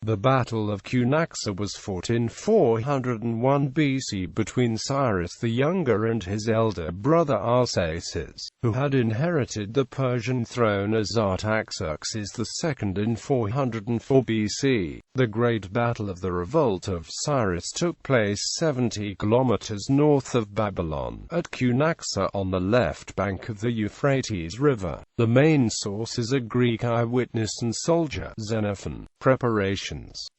The Battle of Cunaxa was fought in 401 BC between Cyrus the Younger and his elder brother Arsaces, who had inherited the Persian throne as Artaxerxes II in 404 BC. The Great Battle of the Revolt of Cyrus took place 70 kilometers north of Babylon, at Cunaxa on the left bank of the Euphrates River. The main source is a Greek eyewitness and soldier, Xenophon. Preparations.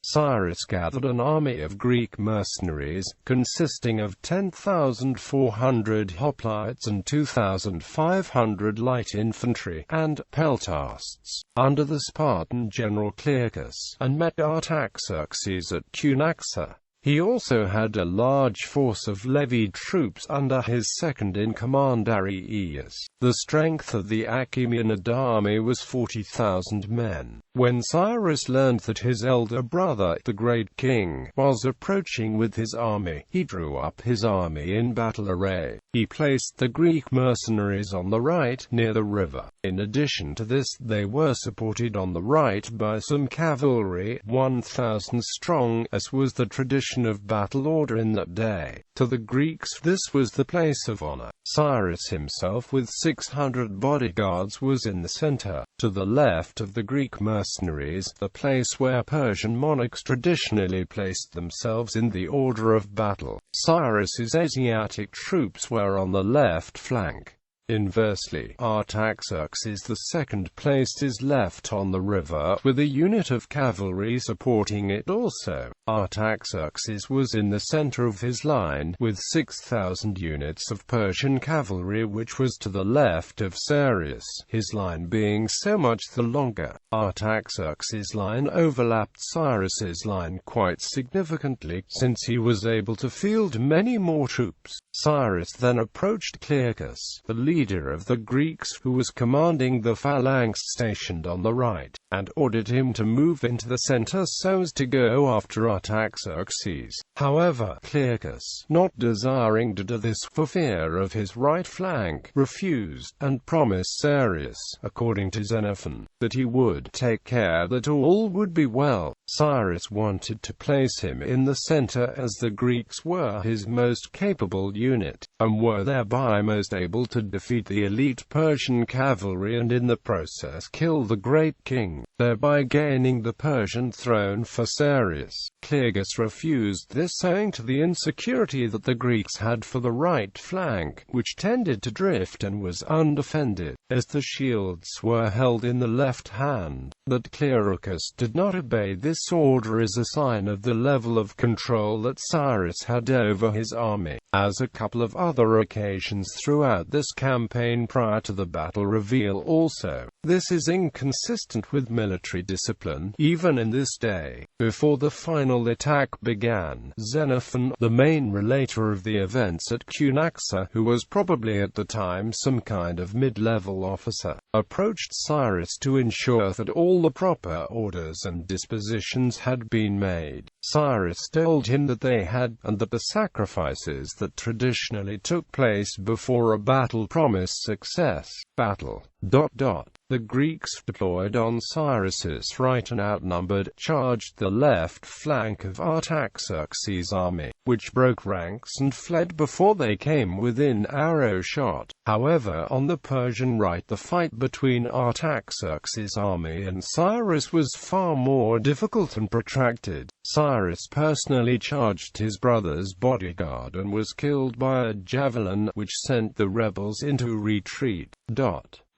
Cyrus gathered an army of Greek mercenaries, consisting of 10,400 hoplites and 2,500 light infantry, and peltasts, under the Spartan general Clearchus, and met Artaxerxes at Cunaxa. He also had a large force of levied troops under his second-in-command Arsaces. The strength of the Achaemenid army was 40,000 men. When Cyrus learned that his elder brother, the great king, was approaching with his army, he drew up his army in battle array. He placed the Greek mercenaries on the right, near the river. In addition to this, they were supported on the right by some cavalry, 1,000 strong, as was the tradition of battle order in that day. To the Greeks, this was the place of honor. Cyrus himself with 600 bodyguards was in the center, to the left of the Greek mercenaries, the place where Persian monarchs traditionally placed themselves in the order of battle. Cyrus's Asiatic troops were on the left flank. Inversely, Artaxerxes II placed his left on the river, with a unit of cavalry supporting it also. Artaxerxes was in the center of his line, with 6,000 units of Persian cavalry which was to the left of Cyrus, his line being so much the longer. Artaxerxes' line overlapped Cyrus's line quite significantly, since he was able to field many more troops. Cyrus then approached Clearchus, the leader of the Greeks, who was commanding the phalanx stationed on the right, and ordered him to move into the center so as to go after Artaxerxes. However, Clearchus, not desiring to do this for fear of his right flank, refused, and promised Cyrus, according to Xenophon, that he would take care that all would be well. Cyrus wanted to place him in the center as the Greeks were his most capable unit, and were thereby most able to defeat the elite Persian cavalry and in the process kill the great king, thereby gaining the Persian throne for Cyrus. Clearchus refused this, owing to the insecurity that the Greeks had for the right flank, which tended to drift and was undefended, as the shields were held in the left hand. That Clearchus did not obey this order is a sign of the level of control that Cyrus had over his army, as a couple of other occasions throughout this campaign prior to the battle reveal also. This is inconsistent with military discipline, even in this day. Before the final attack began, Xenophon, the main relator of the events at Cunaxa, who was probably at the time some kind of mid-level officer, approached Cyrus to ensure that all the proper orders and dispositions had been made. Cyrus told him that they had, and that the sacrifices that traditionally took place before a battle promised success. Battle. The Greeks, deployed on Cyrus's right and outnumbered, charged the left flank of Artaxerxes' army, which broke ranks and fled before they came within arrow shot. However, on the Persian right, the fight between Artaxerxes' army and Cyrus was far more difficult and protracted. Cyrus personally charged his brother's bodyguard and was killed by a javelin, which sent the rebels into retreat.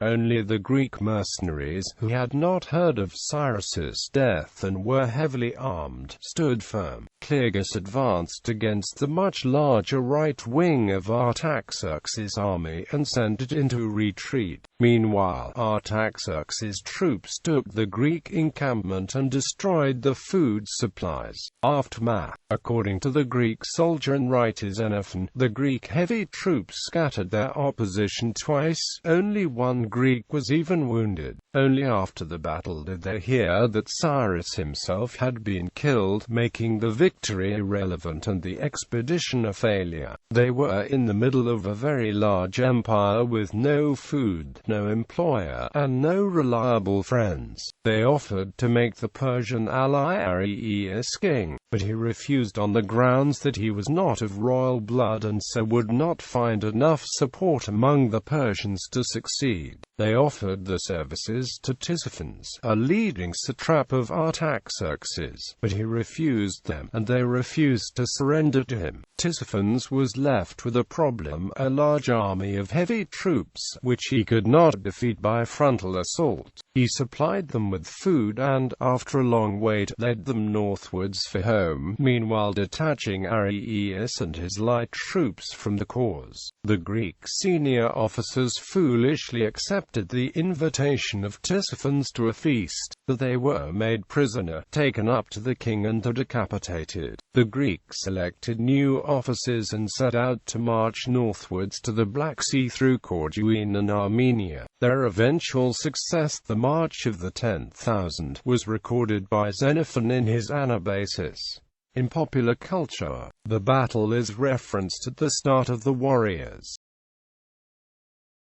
Only the Greek mercenaries, who had not heard of Cyrus's death and were heavily armed, stood firm. Clearchus advanced against the much larger right wing of Artaxerxes' army and sent it into retreat. Meanwhile, Artaxerxes' troops took the Greek encampment and destroyed the food supplies. Aftermath. According to the Greek soldier and writer Xenophon, the Greek heavy troops scattered their opposition twice. Only one Greek was even wounded. Only after the battle did they hear that Cyrus himself had been killed, making the victory irrelevant and the expedition a failure. They were in the middle of a very large empire with no food, no employer, and no reliable friends. They offered to make the Persian ally Arsaces king, but he refused on the grounds that he was not of royal blood and so would not find enough support among the Persians to succeed. They offered the services to Xenophon, a leading satrap of Artaxerxes, but he refused them, and they refused to surrender to him. Xenophon was left with a problem: a large army of heavy troops, which he could not defeat by frontal assault. He supplied them with food and, after a long wait, led them northwards for home, meanwhile detaching Arsaces and his light troops from the cause. The Greek senior officers foolishly accepted the invitation of Xenophon to a feast, but they were made prisoner, taken up to the king and decapitated. The Greeks elected new officers and set out to march northwards to the Black Sea through Corduene and Armenia. Their eventual success, the March of the 10,000, was recorded by Xenophon in his Anabasis. In popular culture, the battle is referenced at the start of the Warriors.